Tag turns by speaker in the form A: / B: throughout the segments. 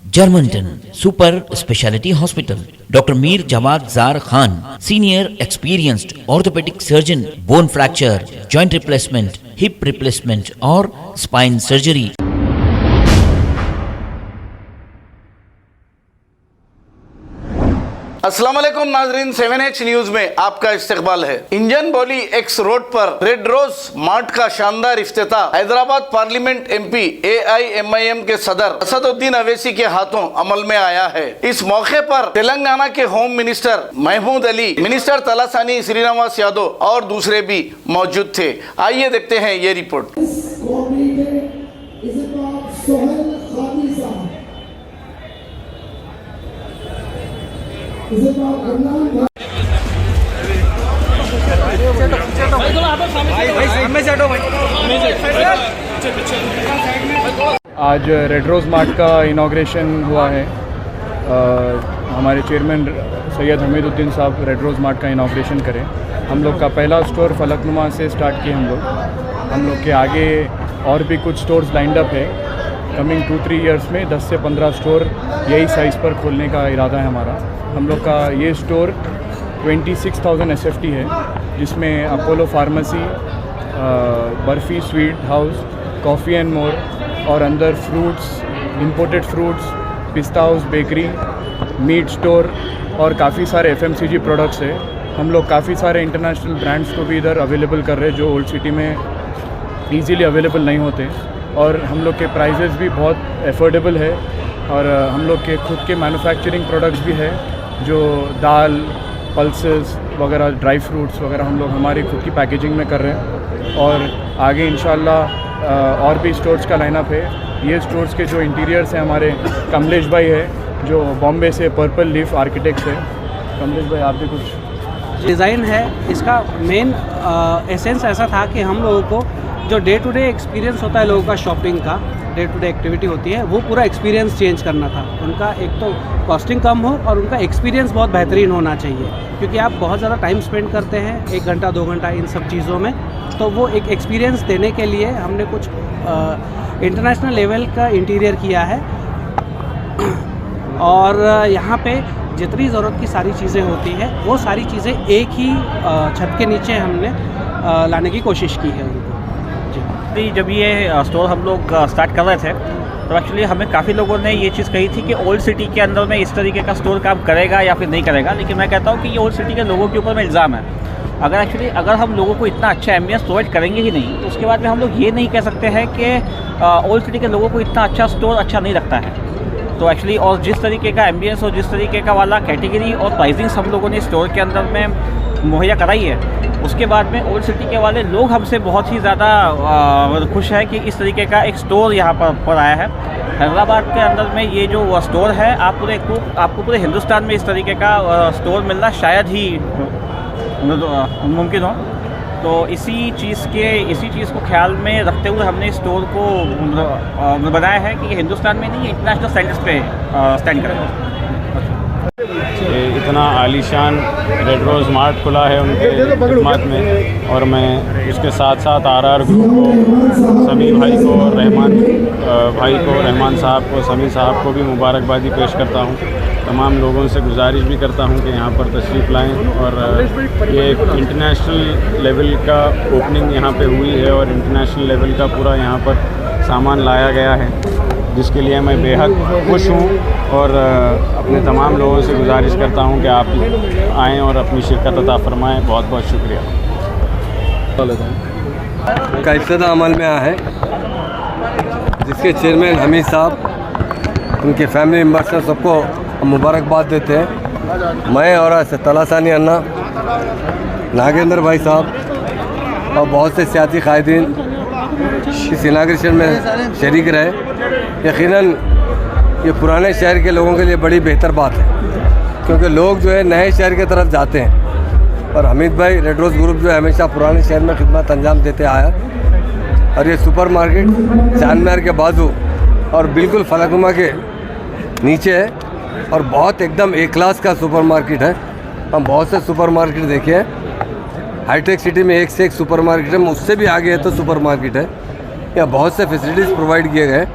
A: Germantown Super Speciality Hospital. Dr. Mir Jawad Zar Khan, senior experienced orthopedic surgeon, bone fracture, joint replacement, hip replacement or spine surgery.
B: अस्सलाम वालेकुम नाजरीन, 7H news में आपका इस्तकबाल है। Engine बोली x road पर रेड रोज मार्ट का शानदार इफ्तिताह हैदराबाद पार्लियामेंट एमपी AIMIM के सदर असदुद्दीन अवैसी के हाथों अमल में आया है। इस मौके पर तेलंगाना के home minister Mahmood Ali, minister Talasani Srinivas Yadav और दूसरे भी मौजूद थे। आइए देखते हैं ये रिपोर्ट।
C: आज रेड रोज़ मार्ट का इनाग्रेशन हुआ है। हमारे चेयरमैन सैयद हमीदुद्दीन साहब रेड रोज़ मार्ट का इनाग्रेशन करें। हम लोग का पहला स्टोर फलकनुमा से स्टार्ट किए हम लोग के आगे और भी कुछ स्टोर्स लाइंड अप है। कमिंग 2-3 इयर्स में 10 से 15 स्टोर यही साइज़ पर खोलने का इरादा है हमारा। हम लोग का ये स्टोर 26,000 SFT है, जिसमें Apollo pharmacy, barfi sweet house, coffee and more और अंदर फ्रूट्स, इंपोर्टेड फ्रूट्स, पिस्ता हाउस, बेकरी, मीट स्टोर और काफ़ी सारे FMCG प्रोडक्ट्स है। हम लोग काफ़ी सारे इंटरनेशनल ब्रांड्स को भी इधर अवेलेबल कर रहे हैं जो ओल्ड सिटी में ईज़िली अवेलेबल नहीं होते, और हम लोग के प्राइजेज़ भी बहुत एफोर्डेबल है। और हम लोग के खुद के मैन्युफैक्चरिंग प्रोडक्ट्स भी है, जो दाल, पल्सेस वगैरह, ड्राई फ्रूट्स वगैरह हम लोग हमारी खुद की पैकेजिंग में कर रहे हैं। और आगे इंशाल्लाह और भी स्टोर्स का लाइनअप है। ये स्टोर्स के जो इंटीरियर्स हैं हमारे कमलेश भाई है, जो बॉम्बे से पर्पल लीफ आर्किटेक्ट्स है। कमलेश भाई, आप भी कुछ
D: डिज़ाइन है। इसका मेन एसेंस ऐसा था कि हम लोगों को जो डे टू डे एक्सपीरियंस होता है लोगों का, शॉपिंग का डे टू डे एक्टिविटी होती है, वो पूरा एक्सपीरियंस चेंज करना था। उनका एक तो कॉस्टिंग कम हो और उनका एक्सपीरियंस बहुत बेहतरीन होना चाहिए, क्योंकि आप बहुत ज़्यादा टाइम स्पेंड करते हैं 1 घंटा 2 घंटा इन सब चीज़ों में। तो वो एक एक्सपीरियंस देने के लिए हमने कुछ इंटरनेशनल लेवल का इंटीरियर किया है। और यहाँ पे जितनी ज़रूरत की सारी चीज़ें होती हैं वो सारी चीज़ें एक ही छत के नीचे हमने लाने की कोशिश की है।
E: जब ये स्टोर हम लोग स्टार्ट कर रहे थे तो एक्चुअली हमें काफ़ी लोगों ने ये चीज़ कही थी कि ओल्ड सिटी के अंदर में इस तरीके का स्टोर काम करेगा या फिर नहीं करेगा। लेकिन मैं कहता हूँ कि ये ओल्ड सिटी के लोगों के ऊपर में इल्ज़ाम है। अगर हम लोगों को इतना अच्छा एम्बियंस प्रोवाइड करेंगे ही नहीं, तो उसके बाद में हम लोग ये नहीं कह सकते हैं कि ओल्ड सिटी के लोगों को इतना अच्छा स्टोर अच्छा नहीं लगता है। तो एक्चुअली और जिस तरीके का एम्बियंस और जिस तरीके का वाला कैटेगरी और प्राइसिंग्स हम लोगों ने स्टोर के अंदर में मुहैया कराई है, उसके बाद में ओल्ड सिटी के वाले लोग हमसे बहुत ही ज़्यादा खुश है कि इस तरीके का एक स्टोर यहाँ पर आया है। हैदराबाद के अंदर में ये जो स्टोर है, आपको पूरे हिंदुस्तान में इस तरीके का स्टोर मिलना शायद ही मुमकिन हो। तो इसी चीज़ को ख्याल में रखते हुए हमने स्टोर को बनाया है कि हिंदुस्तान में नहीं, इंटरनेशनल स्टैंडर्ड्स पे स्टैंड करेगा।
F: इतना आलीशान रेड रोज़ मार्ट खुला है उनके खिदमत में, और मैं उसके साथ साथ RR ग्रुप को, समी भाई को, रहमान भाई को, रहमान साहब को, समी साहब को भी मुबारकबादी पेश करता हूँ। तमाम लोगों से गुजारिश भी करता हूँ कि यहाँ पर तशरीफ़ लाएँ। और ये एक इंटरनेशनल लेवल का ओपनिंग यहाँ पे हुई है और इंटरनेशनल लेवल का पूरा यहाँ पर सामान लाया गया है, जिसके लिए मैं बेहद खुश हूँ। और अपने तमाम लोगों से गुजारिश करता हूँ कि आप आएँ और अपनी शिरकत अता फरमाएँ। बहुत बहुत शुक्रिया।
G: का इफ्तिताह अमल में आया है, जिसके चेयरमैन हमीद साहब, उनके फैमिली मेम्बर्स ने सबको मुबारकबाद देते हैं। मैं और तलासानी अन्ना, नागेंद्र भाई साहब और बहुत से सियासी कायदीन इस इनाग्रेशन में शरीक रहे। यकीनन ये पुराने शहर के लोगों के लिए बड़ी बेहतर बात है, क्योंकि लोग जो है नए शहर की तरफ जाते हैं, और हमीद भाई रेड रोज़ ग्रुप जो है हमेशा पुराने शहर में खिदमत अंजाम देते आया। और ये सुपर मार्केट चांद मीनार के बाजू और बिल्कुल फलकनुमा के नीचे है, और बहुत एकदम A क्लास का सुपर मार्केट है। हम बहुत से सुपर मार्केट देखे हैं, हाईटेक सिटी में एक से एक सुपर मार्केट है, उससे भी आगे है तो सुपर मार्केट है। यहाँ बहुत से फैसिलिटीज़ प्रोवाइड किए गए।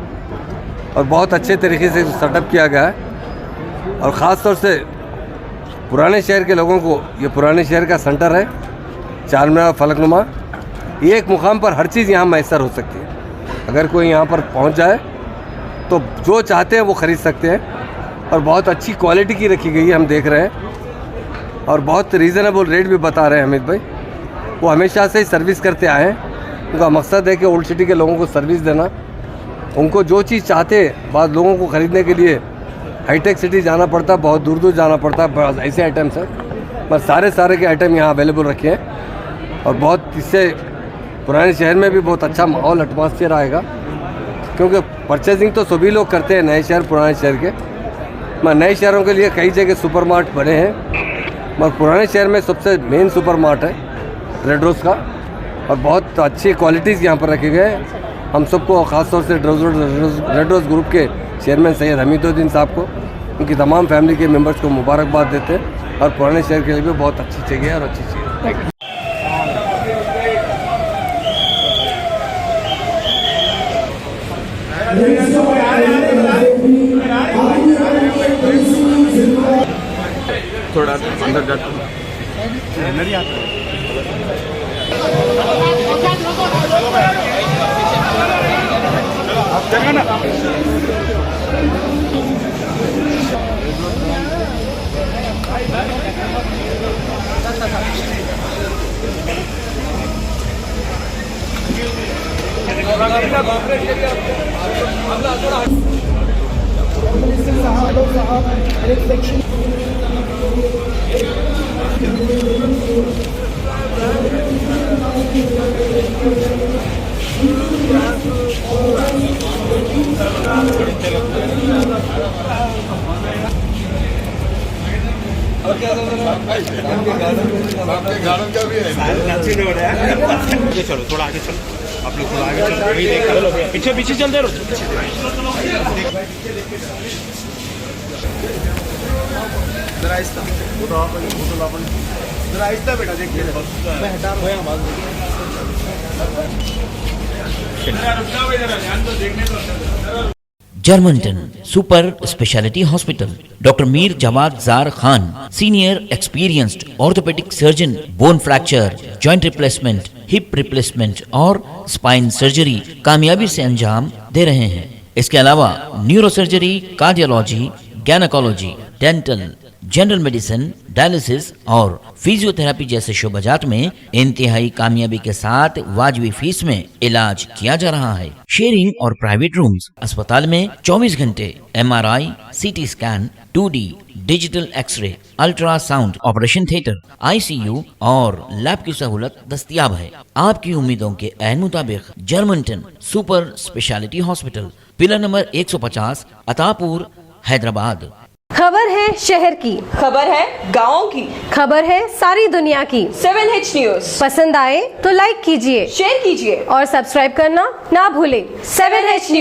G: और बहुत अच्छे तरीके से सेटअप किया गया है। और ख़ास तौर से पुराने शहर के लोगों को, ये पुराने शहर का सेंटर है, चारमीनार फलकनुमा, ये एक मुकाम पर हर चीज़ यहाँ मैसर हो सकती है। अगर कोई यहाँ पर पहुँच जाए तो जो चाहते हैं वो ख़रीद सकते हैं। और बहुत अच्छी क्वालिटी की रखी गई है, हम देख रहे हैं, और बहुत रीज़नेबल रेट भी बता रहे हैं हमीद भाई। वो हमेशा से ही सर्विस करते आए हैं, उनका मकसद है कि ओल्ड सिटी के लोगों को सर्विस देना। उनको जो चीज़ चाहते बाद लोगों को ख़रीदने के लिए हाईटेक सिटी जाना पड़ता, बहुत दूर दूर जाना पड़ता, ऐसे आइटम्स हैं, पर सारे के आइटम यहाँ अवेलेबल रखे हैं। और बहुत इससे पुराने शहर में भी बहुत अच्छा माहौल, एटमॉस्फेयर आएगा, क्योंकि परचेजिंग तो सभी लोग करते हैं, नए शहर पुराने शहर के। मैं नए शहरों के लिए कई जगह सुपर मार्ट बने हैं, मगर पुराने शहर में सबसे मेन सुपर मार्ट है रेड रोज़ का, और बहुत अच्छी क्वालिटीज़ यहाँ पर रखे गए हैं। हम सबको ख़ासतौर से रेड रोज़ ग्रुप के चेयरमैन सैयद हमीदुद्दीन साहब को, उनकी तमाम फैमिली के मेंबर्स को मुबारकबाद देते हैं। और पुराने शहर के लिए भी बहुत अच्छी जगह है और अच्छी चीज़ है।
B: थोड़ा अंदर जाते
H: चलो थोड़ा आगे चलो, आप लोग थोड़ा आगे चलो, वही देख, पीछे पीछे चलते रहो। जरा आहिस्ता जरा आहिस्ता बेटा, देखिए मैं हटा रहा हूँ।
A: Germantown super speciality hospital, doctor Mir Jamat Jar Khan, senior experienced orthopaedic surgeon, bone fracture, joint replacement, hip replacement और स्पाइन सर्जरी कामयाबी से अंजाम दे रहे हैं। इसके अलावा neuro surgery, cardiology, gynaecology, dental, general medicine, dialysis और फिजियोथेरेपी जैसे शोबाजात में इंतहाई कामयाबी के साथ वाजबी फीस में इलाज किया जा रहा है। शेयरिंग और प्राइवेट रूम्स, अस्पताल में 24 घंटे MRI, CT scan, 2D digital x-ray, ultrasound, operation theatre, ICU और लैब की सहूलत दस्तयाब है। आपकी उम्मीदों के ऐन मुताबिक जर्मनटन super speciality hospital, pillar number 150, Attapur, Hyderabad.
I: खबर है शहर की,
J: खबर है गाँव की,
I: खबर है सारी दुनिया की।
J: 7H न्यूज
I: पसंद आए तो लाइक कीजिए,
J: शेयर कीजिए
I: और सब्सक्राइब करना ना भूलें।
J: 7H news.